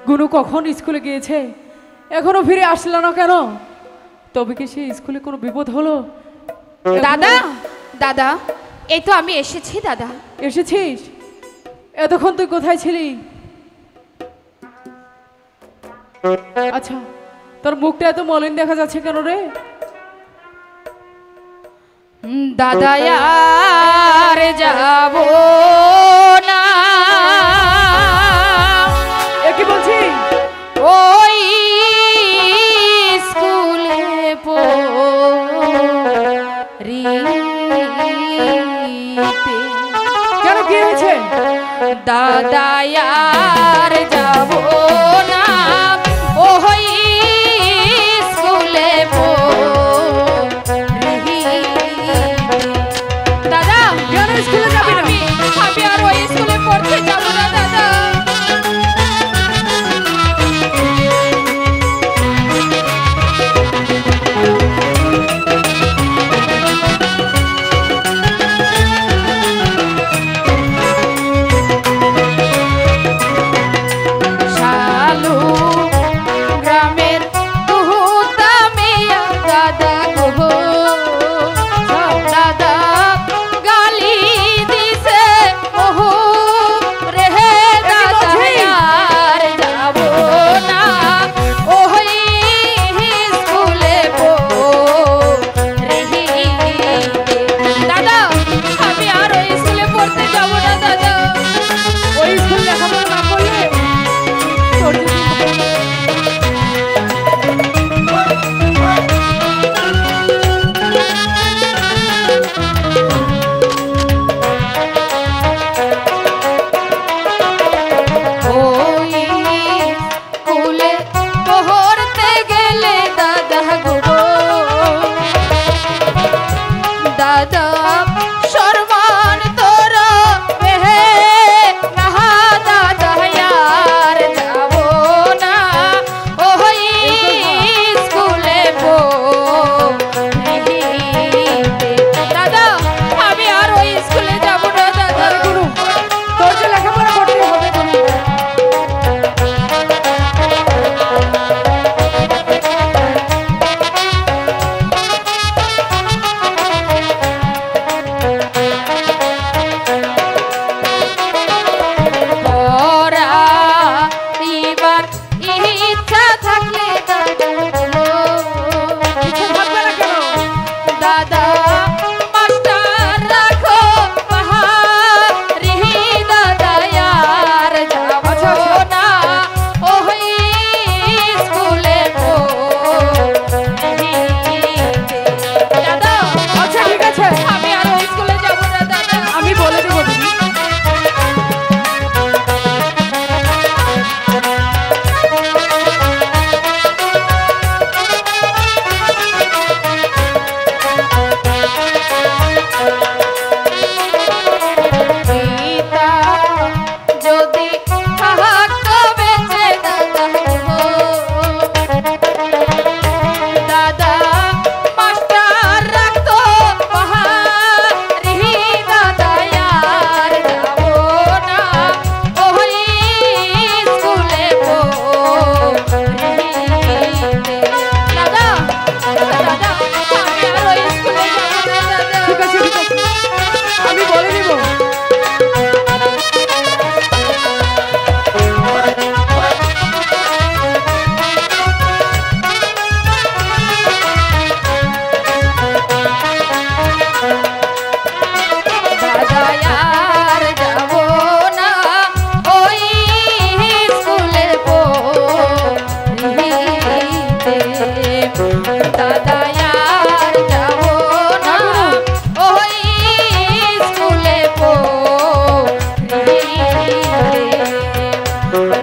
গুনু কখন স্কুলে গিয়েছে, এখনো ফিরে আসলো না কেন? তবে কি সে স্কুলে কোনো বিপদ হলো? দাদা দাদা, এই তো আমি এসেছি। দাদা এসেছিস? এতক্ষণ তুই কোথায় ছিলি? আচ্ছা, তোর মুখটা এত মলিন দেখা যাচ্ছে কেন রে? দাদা আর যাব না। কি বলছি? ওই স্কুলে পড়িতে। কেন, কি হয়েছে? দাদা আর যাব না, ওই স্কুলে দাদা। কেন স্কুলে যাবি না? আমি আর ওই স্কুলে পড়তে যাব না দাদা।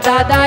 দাদা